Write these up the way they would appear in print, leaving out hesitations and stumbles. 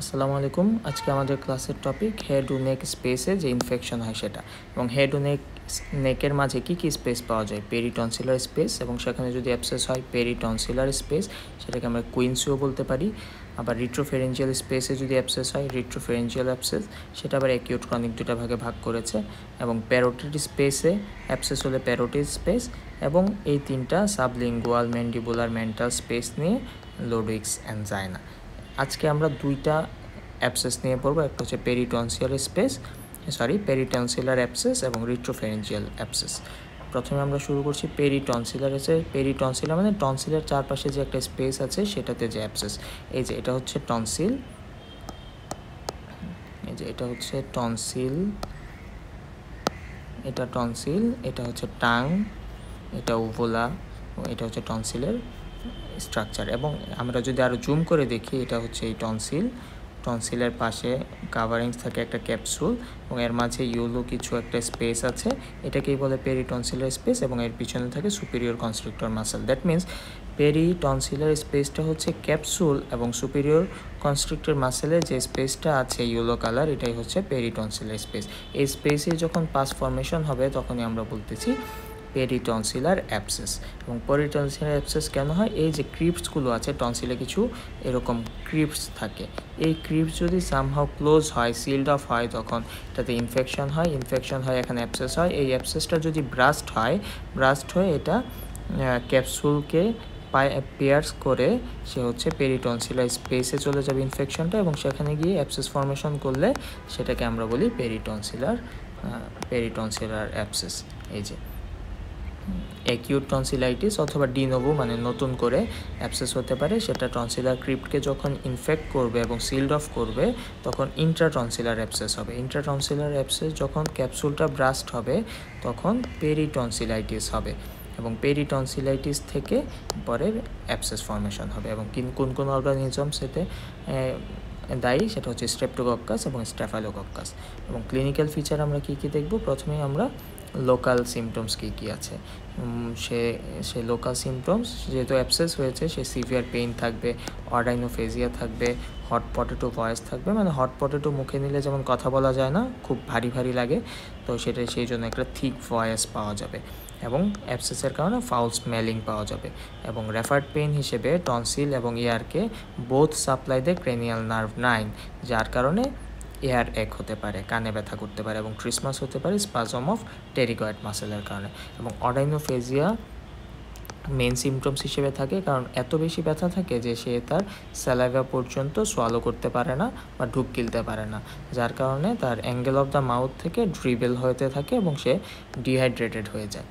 আসসালামু আলাইকুম। আজকে আমাদের ক্লাসের টপিক হেড ও নেক স্পেসে যে ইনফেকশন হয় সেটা, এবং হেড ও নেকের মাঝে কী কী স্পেস পাওয়া যায়। পেরিটনসিলার স্পেস, এবং সেখানে যদি অ্যাবসেস হয় পেরিটনসিলার স্পেস, সেটাকে আমরা কুইন্সিও বলতে পারি। আবার রিট্রোফেরেঞ্জিয়াল স্পেসে যদি অ্যাবসেস হয় রিট্রোফেরেঞ্জিয়াল অ্যাবসেস, সেটা আবার অ্যাকিউট ক্রনিক দুটা ভাগে ভাগ করেছে। এবং প্যারোটিড স্পেসে অ্যাবসেস হলে প্যারোটিড স্পেস, এবং এই তিনটা সাবলিঙ্গুয়াল, ম্যান্ডিবুলার, মেন্টাল স্পেস নিয়ে লোডিক্স অ্যানজাইনা। আজকে আমরা দুইটা অ্যাবসেস নিয়ে পড়বো, একটা হচ্ছে পেরিটনসিলার অ্যাবসেস এবং রিট্রোফেরেঞ্জিয়াল অ্যাবসেস। প্রথমে আমরা শুরু করছি পেরিটনসিলার অ্যাবসেস। পেরিটনসিলার মানে টনসিলের চারপাশে যে একটা স্পেস আছে সেটাতে যে অ্যাবসেস। এই যে এটা হচ্ছে টনসিল, এই যে এটা হচ্ছে টনসিল, এটা টনসিল, এটা হচ্ছে টাং, এটা উভোলা, এটা হচ্ছে টনসিলের স্ট্রাকচার। এবং আমরা যদি আরও জুম করে দেখি, এটা হচ্ছে এই টনসিলের পাশে কাভারিংস থাকে একটা ক্যাপসুল, এবং এর মাঝে ইউলো কিছু একটা স্পেস আছে, এটাকেই বলে পেরিটনসিলার স্পেস, এবং এর পিছনে থাকে superior constrictor muscle. That means peritonsillar স্পেসটা হচ্ছে ক্যাপসুল, এবং সুপিরিয়র কনস্ট্রিক্টর মাসেলের যে স্পেসটা আছে ইয়েলো কালার, এটাই হচ্ছে পেরিটনসিলার স্পেস। এই স্পেসে যখন পাস ফর্মেশন হবে তখনই আমরা বলতেছি পেরিটনসিলার অ্যাবসেস। এবং পেরিটনসিলার অ্যাবসেস কেন হয়? এই যে ক্রিপসগুলো আছে টনসিলে, কিছু এরকম ক্রিপস থাকে, এই ক্রিপস যদি সামহাও ক্লোজ হয়, সিল্ড অফ হয়, তখন এটাতে ইনফেকশন হয়, এখানে অ্যাবসেস হয়। এই অ্যাবসেসটা যদি ব্রাস্ট হয়ে এটা ক্যাপসুলকে পেয়ার্স করে সে হচ্ছে পেরিটনসিলার স্পেসে চলে যাবে ইনফেকশনটা, এবং সেখানে গিয়ে অ্যাবসেস ফর্মেশন করলে সেটাকে আমরা বলি পেরিটনসিলার অ্যাবসেস। এই যে অ্যাকিউট টনসিলাইটিস অথবা ডিনোভো মানে নতুন করে অ্যাবসেস হতে পারে, সেটা টনসিলার ক্রিপ্টকে যখন ইনফেক্ট করবে এবং সিল্ড অফ করবে তখন ইন্ট্রাটনসিলার অ্যাবসেস হবে। ইন্ট্রাটনসিলার অ্যাবসেস যখন ক্যাপসুলটা ব্রাস্ট হবে তখন পেরিটনসিলাইটিস হবে, এবং পেরিটনসিলাইটিস থেকে পরে অ্যাবসেস ফর্মেশন হবে। এবং কোন অর্গানিজমস এতে দায়ী, সেটা হচ্ছে স্ট্রেপ্টোকক্কাস এবং স্ট্যাফাইলোকক্কাস। এবং ক্লিনিক্যাল ফিচার আমরা কী কী দেখব? প্রথমেই আমরা লোকাল সিমটমস কী আছে। সে লোকাল সিমটমস, যেহেতু অ্যাবসেস হয়েছে, সে সিভিয়ার পেইন থাকবে, অডাইনোফেজিয়া থাকবে, হট পটেটো ভয়েস থাকবে, মানে হট পটেটো মুখে নিলে যেমন কথা বলা যায় না, খুব ভারী ভারী লাগে, তো সেটা সেই জন্য একটা থিক ভয়েস পাওয়া যাবে। এবং অ্যাবসেসের কারণে ফাউল স্মেলিং পাওয়া যাবে। এবং রেফার্ড পেইন হিসেবে টনসিল এবং ইয়ারকে বোথ সাপ্লাই দেয় ক্রেনিয়াল নার্ভ 9, যার কারণে এয়ার এক হতে পারে, কানে ব্যথা করতে পারে, এবং ট্রিসমাস হতে পারে স্পাজম অফ টেরিগয়েড মাসেলের কারণে। এবং অডাইনোফেজিয়া মেন সিমটমস হিসেবে থাকে, কারণ এত বেশি ব্যথা থাকে যে সে তার স্যালাইভা পর্যন্ত সোয়ালো করতে পারে না বা ঢুক গিলতে পারে না, যার কারণে তার অ্যাঙ্গেল অফ দ্য মাউথ থেকে ড্রিবেল হতে থাকে এবং সে ডিহাইড্রেটেড হয়ে যায়।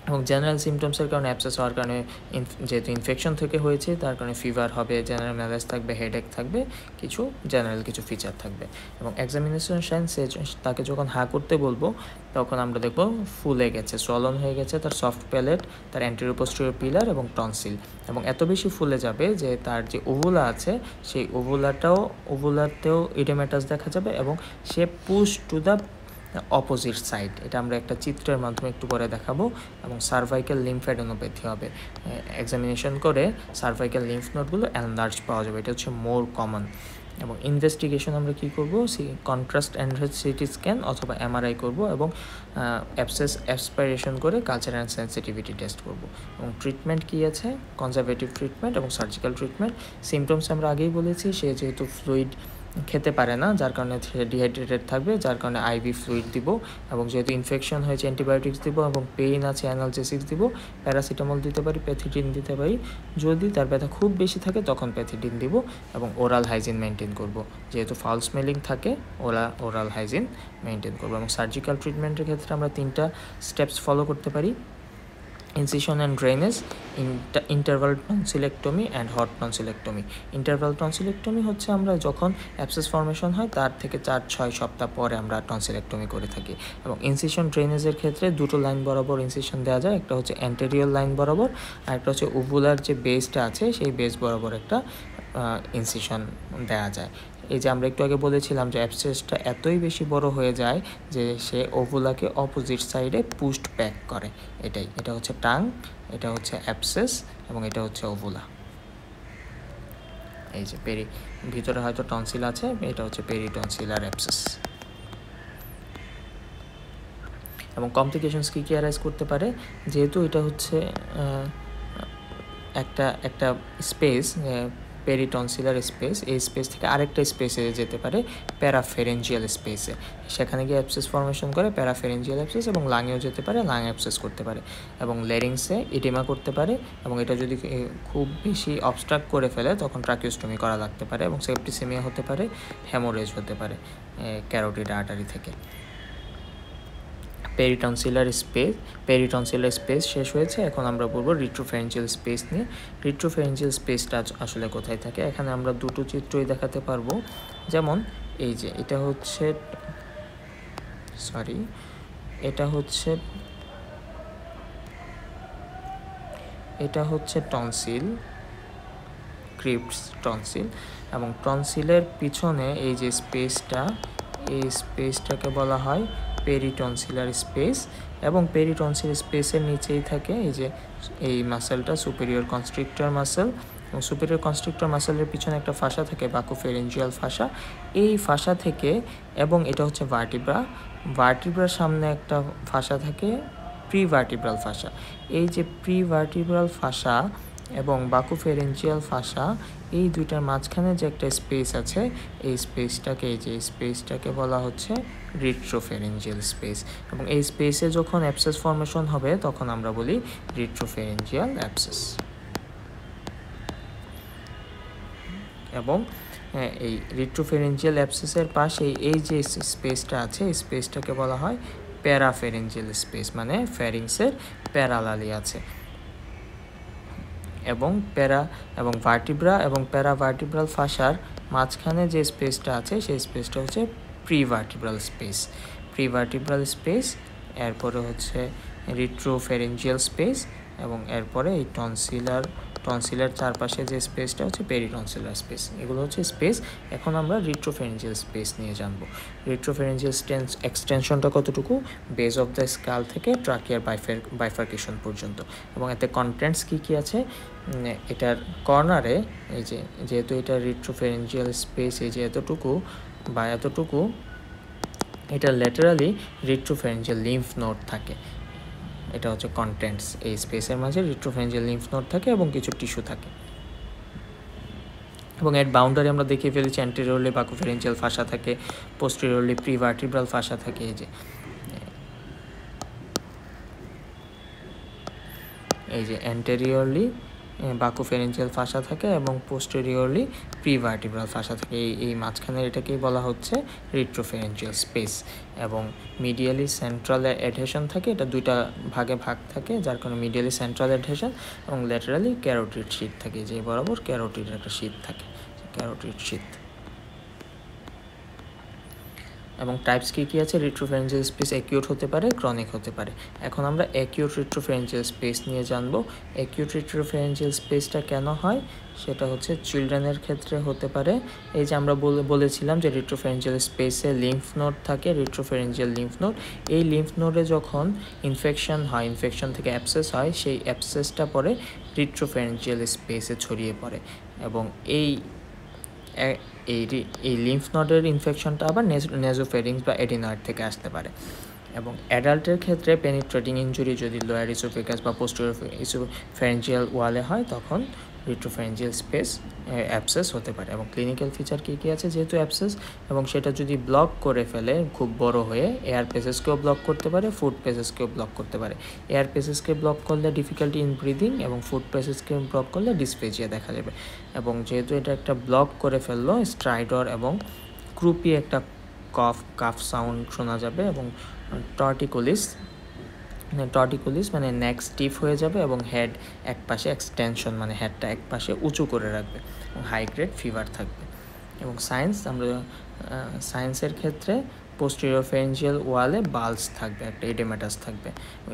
এবং জেনারেল সিমটমসের কারণে অ্যাবসেস হওয়ার কারণে যেহেতু ইনফেকশন থেকে হয়েছে তার কারণে ফিভার হবে, জেনারেল ম্যালেজ থাকবে, হেডেক থাকবে, জেনারেল কিছু ফিচার থাকবে। এবং এক্সামিনেশন সাইন্সে তাকে যখন করতে বলবো তখন আমরা দেখব ফুলে গেছে, সলন হয়ে গেছে তার সফট প্যালেট, তার অ্যান্টেরিয়র পোস্টেরিয়র পিলার এবং টনসিল, এবং এত বেশি ফুলে যাবে যে তার যে ওভুলা আছে সেই ওভুলাতেও ইডেমেটাস দেখা যাবে, এবং সে push to the opposite side. এটা আমরা একটা চিত্রের মাধ্যমে একটু পরে দেখাবো। এবং সার্ভাইক্যাল লিম্ফ্যাডেনোপ্যাথি হবে, এক্সামিনেশন করে সার্ভাইক্যাল লিম্ফ নোডগুলো এনলার্জ পাওয়া যাবে, এটা হচ্ছে মোর কমন। এবং ইনভেস্টিগেশন আমরা কী করবো? কন্ট্রাস্ট এনহান্সড সিটি স্ক্যান অথবা এমআরআই করব, এবং অ্যাবসেস অ্যাসপাইরেশন করে কালচার অ্যান্ড সেন্সিটিভিটি টেস্ট করব। এবং ট্রিটমেন্ট কী আছে? কনজারভেটিভ ট্রিটমেন্ট এবং সার্জিক্যাল ট্রিটমেন্ট। সিমটমস আমরা আগেই বলেছি, সে যেহেতু ফ্লুইড খেতে পারে না, যার কারণে সে ডিহাইড্রেটেড থাকবে, যার কারণে আইভি ফ্লুইড দিব, এবং যেহেতু ইনফেকশন হয়েছে অ্যান্টিবায়োটিক্স দিব, এবং পেইন আছে অ্যানালজেসিক্স দিব, প্যারাসিটামল দিতে পারি, প্যাথিডিন দিতে পারি, যদি তার ব্যথা খুব বেশি থাকে তখন প্যাথিডিন দিব, এবং ওরাল হাইজিন মেনটেন করব, যেহেতু ফাউল স্মেলিং থাকে ওরাল হাইজিন মেনটেন করব। এবং সার্জিক্যাল ট্রিটমেন্টের ক্ষেত্রে আমরা 3টা স্টেপস ফলো করতে পারি: incision and drainage, interval tonsillectomy and hot tonsillectomy. Interval tonsillectomy হচ্ছে আমরা যখন অ্যাবসেস ফর্মেশন হয় তার থেকে 4-6 সপ্তাহ পরে আমরা টনসিলেক্টমি করে থাকি। এবং ইনসিশন ড্রেনেজের ক্ষেত্রে 2টো লাইন বরাবর ইনসিশন দেওয়া যায়, একটা হচ্ছে অ্যান্টেরিয়র লাইন বরাবর, আর একটা হচ্ছে ওভুলার যে বেসটা আছে সেই বেস বরাবর একটা ইনসিশন দেওয়া যায়। এই যে আমরা একটু আগে বলেছিলাম যে অ্যাবসেসটা এতই বেশি বড় হয়ে যায় যে সে ওভুলাকে অপোজিট সাইডে পুশড ব্যাক করে, এটা হচ্ছে টাং, এটা হচ্ছে অ্যাবসেস, এবং এটা হচ্ছে ওভুলা। এই যে ভিতরে হয়তো টনসিল আছে, এটা হচ্ছে পেরিটনসিলার অ্যাবসেস। এবং কমপ্লিকেশনস কী অ্যারাইজ করতে পারে, যেহেতু এটা হচ্ছে একটা স্পেস, পেরিটনসিলার স্পেস, এই স্পেস থেকে আরেকটা স্পেসে যেতে পারে, প্যারাফেরেঞ্জিয়াল স্পেসে, সেখানে গিয়ে অ্যাবসেস ফর্মেশন করে, প্যারাফেরেঞ্জিয়াল অ্যাবসেস, এবং লাংয়েও যেতে পারে, লাং অ্যাবসেস করতে পারে, এবং লেরিংসে ইডিমা করতে পারে, এবং এটা যদি খুব বেশি অবস্ট্রাক্ট করে ফেলে তখন ট্রাকিওস্টমি করা লাগতে পারে, এবং সেপ্টিসেমিয়া হতে পারে, হেমোরেজ হতে পারে ক্যারোটিড আর্টারি থেকে। পেরিটনসিলার স্পেস শেষ হয়েছে। এখন আমরা বলবো রিট্রোফ্যারেঞ্জিয়াল স্পেস নিয়ে। রিট্রোফ্যারেঞ্জিয়াল স্পেসটা আসলে কোথায় থাকে, এখানে আমরা দুটো চিত্রই দেখাতে পারবো। যেমন এই যে এটা হচ্ছে টনসিল, ক্রিপ্টস টনসিল, এবং টনসিলের পিছনে এই যে স্পেসটা, এই স্পেসটাকে বলা হয় পেরিটনসিলার স্পেস, এবং পেরিটনসিল স্পেসের নিচেই থাকে এই মাসেলটা, সুপিরিয়র কনস্ট্রিক্টর মাসেল, এবং সুপিরিয়র কনস্ট্রিক্টর মাসেলের পিছনে একটা ফাসা থাকে, বাকুফেরেঞ্জিয়াল ফাসা। এই ফাসা থেকে, এবং এটা হচ্ছে ভার্টিব্রার সামনে একটা ফাসা থাকে, প্রিভার্টিব্রাল ফাসা। এই যে প্রিভার্টিব্রাল ফাসা এবং বাকুফেরেঞ্জিয়াল ফাসা, এই দুইটার মাঝখানে যে একটা স্পেস আছে, এই স্পেসটাকে বলা হচ্ছে রিট্রোফেরেঞ্জিয়াল স্পেস, এবং এই স্পেসে যখন অ্যাবসেস ফর্মেশন হবে তখন আমরা বলি রিট্রোফেরেঞ্জিয়াল অ্যাবসেস। এবং এই রিট্রোফেরেঞ্জিয়াল অ্যাবসেসের পাশে এই যে স্পেসটা আছে, এই স্পেসটাকে বলা হয় প্যারাফেরেঞ্জিয়াল স্পেস, মানে ফ্যারিংসের প্যারালালি আছে। এবং ভার্টিব্রা এবং প্যারাভার্টিব্রাল ফাসার মাঝখানে যে স্পেসটা আছে, সেই স্পেসটা হচ্ছে প্রিভার্টিব্রাল স্পেস। এরপরে হচ্ছে রিট্রোফেরেঞ্জিয়াল স্পেস, এবং এরপরে এই টনসিলের চারপাশে যে স্পেসটা হচ্ছে পেরিটনসিলার স্পেস। এগুলো হচ্ছে স্পেস। এখন আমরা রিট্রোফেরেঞ্জিয়াল স্পেস নিয়ে জানবো। রিট্রোফেরেঞ্জিয়াল এক্সটেনশনটা কতটুকু, বেস অফ দ্য স্কাল থেকে ট্রাকিয়ার বাইফার্কেশন পর্যন্ত। এবং এতে কন্টেন্টস কী আছে, এটার কর্নারে যেহেতু এটা রিট্রোফেরেঞ্জিয়াল স্পেস, এই যে এতটুকু, এটা ল্যাটারালি রিট্রোফেরেঞ্জিয়াল লিম্ফ নোড থাকে। এটা হচ্ছে কন্টেন্টস, এই স্পেসের মাঝে রিট্রোফেরেঞ্জিয়াল লিম্ফ নোড থাকে এবং কিছু টিস্যু থাকে। এবং এর বাউন্ডারি আমরা দেখিয়ে ফেলেছি, অ্যান্টেরিয়রলি বাকুফেরেঞ্জিয়াল ফাসা থাকে, পোস্টেরিয়রলি প্রিভার্টিব্রাল ফাসা থাকে। এই যে অ্যান্টেরিয়রলি বাকুফেরেঞ্জিয়াল ফাসা থাকে এবং পোস্টেরিয়রলি প্রিভার্টিব্রাল ফাসা থাকে। এই মাঝখানে এটাকেই বলা হচ্ছে রিট্রোফেরেঞ্জিয়াল স্পেস। এবং মিডিয়ালি সেন্ট্রাল অ্যাডহেশন থাকে, এটা দুইটা ভাগে ভাগ থাকে, যার কারণে মিডিয়ালি সেন্ট্রাল অ্যাডহেশন, এবং ল্যাটারালি ক্যারোটিড শীট থাকে, যে বরাবর ক্যারোটিডের একটা শীট থাকে, ক্যারোটিড শীট। এবং টাইপস কী আছে, রিট্রোফেরেঞ্জিয়াল স্পেস অ্যাকিউট হতে পারে, ক্রনিক হতে পারে। এখন আমরা অ্যাকিউট রিট্রোফেরেঞ্জিয়াল স্পেস নিয়ে জানবো। অ্যাকিউট রিট্রোফেরেঞ্জিয়াল স্পেসটা কেন হয়, সেটা হচ্ছে চিলড্রেনের ক্ষেত্রে হতে পারে। এই যে আমরা বলেছিলাম যে রিট্রোফেরেঞ্জিয়াল স্পেসে লিম্ফ নোড থাকে, রিট্রোফেরেঞ্জিয়াল লিম্ফ নোড। এই লিম্ফ নোডে যখন ইনফেকশন হয়, ইনফেকশন থেকে অ্যাবসেস হয়, সেই অ্যাবসেসটা পরে রিট্রোফেরেঞ্জিয়াল স্পেসে ছড়িয়ে পড়ে, এবং এই লিম্ফ নোডের ইনফেকশনটা আবার নেজোফেরিংস বা এডিনয়েড থেকে আসতে পারে। এবং অ্যাডাল্টের ক্ষেত্রে পেনিট্রেটিং ইনজুরি যদি লোয়ার ইসোফেগাস বা পোস্টেরিয়র ইসোফেরেঞ্জিয়াল ওয়ালে হয়, তখন রিট্রোফেরেঞ্জিয়াল স্পেস অ্যাবসেস হতে পারে। এবং ক্লিনিক্যাল ফিচার কী আছে, যেহেতু অ্যাবসেস, এবং সেটা যদি ব্লক করে ফেলে খুব বড় হয়ে, এয়ার পেসেসকেও ব্লক করতে পারে, ফুড পেসেসকেও ব্লক করতে পারে। এয়ার পেসেসকে ব্লক করলে ডিফিকাল্টি ইন ব্রিদিং, এবং ফুড পেসেসকে ব্লক করলে ডিসফেজিয়া দেখা যাবে। এবং যেহেতু এটা একটা ব্লক করে ফেললো, স্ট্রাইডর এবং ক্রুপি একটা কাফ সাউন্ড শোনা যাবে, এবং টর্টিকোলিস মানে নেক স্টিফ হয়ে যাবে, এবং হেড এক পাশে এক্সটেনশন মানে হেডটা এক পাশে উঁচু করে রাখবে, এবং হাই গ্রেড ফিভার থাকবে। এবং সায়েন্সের ক্ষেত্রে পোস্টেরিয়র ফেরেঞ্জিয়াল ওয়ালে বালস থাকবে, একটা এডেমাটাস থাকবে।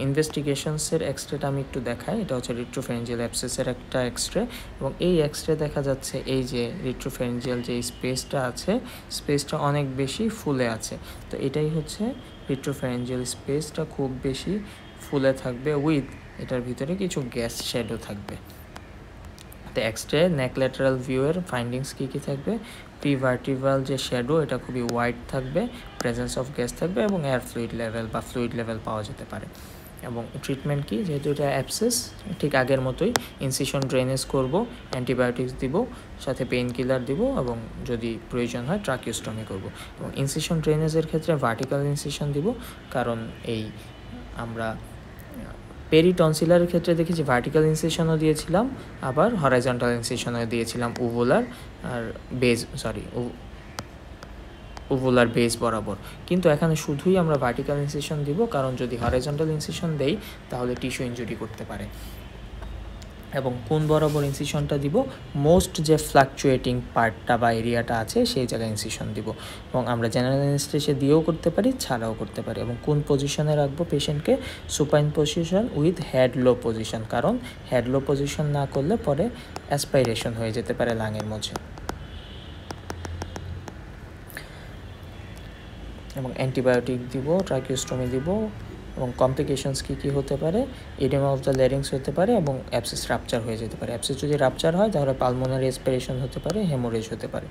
ইনভেস্টিগেশনসের এক্সরেটা আমি একটু দেখাই। এটা হচ্ছে রিট্রোফেরেঞ্জিয়াল অ্যাবসেসের একটা এক্সরে, এবং এই এক্সরে দেখা যাচ্ছে এই যে রিট্রোফেরেঞ্জিয়াল যে স্পেসটা আছে, স্পেসটা অনেক বেশি ফুলে আছে। তো এটাই হচ্ছে রিট্রোফেরেঞ্জিয়াল স্পেসটা খুব বেশি ফুলে থাকবে, এটার ভিতরে কিছু গ্যাস শ্যাডো থাকবে। তো এক্সরে নেক ল্যাটারাল ভিউয়ের ফাইন্ডিংস কী কী থাকবে? প্রিভার্টিভাল যে শ্যাডো এটা খুবই ওয়াইড থাকবে, প্রেজেন্স অফ গ্যাস থাকবে এবং এয়ার ফ্লুইড লেভেল বা ফ্লুইড লেভেল পাওয়া যেতে পারে। এবং ট্রিটমেন্ট কি, যেহেতু এটা অ্যাবসেস, ঠিক আগের মতোই ইনসিশন ড্রেনেজ করব, অ্যান্টিবায়োটিক্স দিব, সাথে পেইন কিলার দিব এবং যদি প্রয়োজন হয় ট্রাকিওস্টমি করব। এবং ইনসিশন ড্রেনেজের ক্ষেত্রে ভার্টিক্যাল ইনসিশন দিব, কারণ এই আমরা পেরিটনসিলারের ক্ষেত্রে দেখেছি ভার্টিক্যাল ইনসিশনও দিয়েছিলাম, আবার হরাইজন্টাল ইনসিশনও দিয়েছিলাম উভুলার আর বেজ উভুলার বেস বরাবর। কিন্তু এখানে শুধুই আমরা ভার্টিক্যাল ইনসিশন দিব, কারণ যদি হরাইজন্টাল ইনসিশন দেই তাহলে টিস্যু ইনজুরি করতে পারে। এবং কোন বরাবর ইনসিশনটা দিব? মোস্ট যে ফ্লাকচুয়েটিং পার্টটা বা এরিয়াটা আছে সেই জায়গায় ইনসিশন দিব। এবং আমরা জেনারেল অ্যানেস্থেসিয়া দিয়েও করতে পারি, ছাড়াও করতে পারি। এবং কোন পজিশনে রাখবো পেশেন্টকে? Supine position with head low position, কারণ হেড লো পজিশন না করলে পরে অ্যাসপাইরেশন হয়ে যেতে পারে লাঙের মধ্যে। এবং অ্যান্টিবায়োটিক দিব, ট্রাকিওস্টমি দিব। এবং কমপ্লিকেশনস কী কী হতে পারে? এডিমা অফ দ্য ল্যারিংস হতে পারে এবং অ্যাবসেস রাপচার হয়ে যেতে পারে। অ্যাবসেস যদি রাপচার হয় তাহলে পালমোনারি অ্যাসপিরেশন হতে পারে, হেমোরেজ হতে পারে।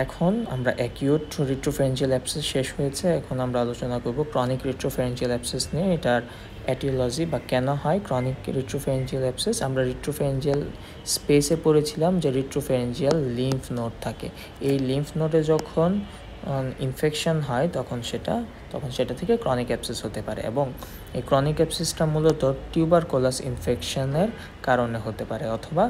এখন আমরা অ্যাকিউট রিট্রোফ্যারেঞ্জিয়াল অ্যাবসেস শেষ হয়েছে, এখন আমরা আলোচনা করব ক্রনিক রিট্রোফ্যারেঞ্জিয়াল অ্যাবসেস নিয়ে, এটার এটিওলজি বা কেন হয় ক্রনিক রিট্রোফ্যারেঞ্জিয়াল অ্যাবসেস। আমরা রিট্রোফ্যারেঞ্জিয়াল স্পেসে পড়েছিলাম যে রিট্রোফ্যারেঞ্জিয়াল লিম্ফ নোড থাকে। এই লিম্ফ নোডে যখন ইনফেকশন হয় তখন সেটা থেকে ক্রনিক অ্যাবসেস হতে পারে। এবং এই ক্রনিক অ্যাবসেসটা মূলত টিউবারকুলাস ইনফেকশনের কারণে হতে পারে, অথবা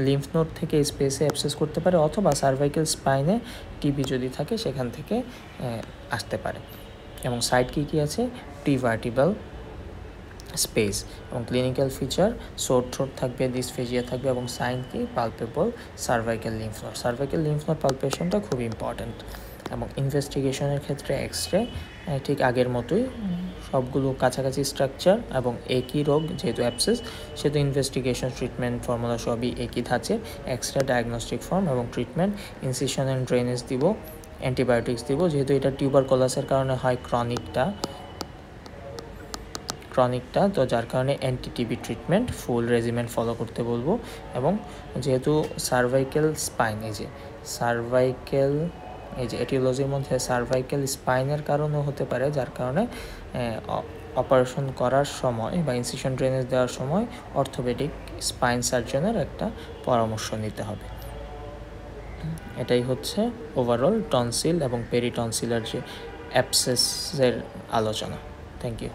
লিম্ফ নোড থেকে স্পেসে অ্যাবসেস করতে পারে, অথবা সার্ভাইকাল স্পাইনে টিবি যদি থাকে সেখান থেকে আসতে পারে। এবং সাইড কী আছে? Prevertebral space. এবং ক্লিনিক্যাল ফিচার সোর থ্রোট থাকবে, ডিসফেজিয়া থাকবে এবং সাইন কি? Palpable cervical lymph node. Cervical lymph node পালপেশনটা খুব ইম্পর্ট্যান্ট। এবং ইনভেস্টিগেশনের ক্ষেত্রে এক্সরে ঠিক আগের মতোই, সবগুলো কাছাকাছি স্ট্রাকচার এবং একই রোগ, যেহেতু অ্যাবসেস সেহেতু ইনভেস্টিগেশন ট্রিটমেন্ট ফর্মুলা সবই একই ধাঁচে। এক্সরে ডায়াগনস্টিক ফর্ম এবং ট্রিটমেন্ট ইনসিশন অ্যান্ড ড্রেনেজ দিব, অ্যান্টিবায়োটিক্স দিব, যেহেতু এটা টিউবারকুলাসের কারণে হয় ক্রনিকটা, তো যার কারণে অ্যান্টিটিবি ট্রিটমেন্ট ফুল রেজিমেন্ট ফলো করতে বলবো। এবং যেহেতু সার্ভাইকাল স্পাইন, এই যে এটিওলজির মধ্যে সার্ভাইকাল স্পাইনের কারণেও হতে পারে, যার কারণে অপারেশন করার সময় বা ইনসিশন ড্রেনেজ দেওয়ার সময় অর্থোপেডিক স্পাইন সার্জনের একটা পরামর্শ নিতে হবে। এটাই হচ্ছে ওভারঅল টনসিল এবং পেরিটনসিলার যে অ্যাবসেসের আলোচনা। Thank you.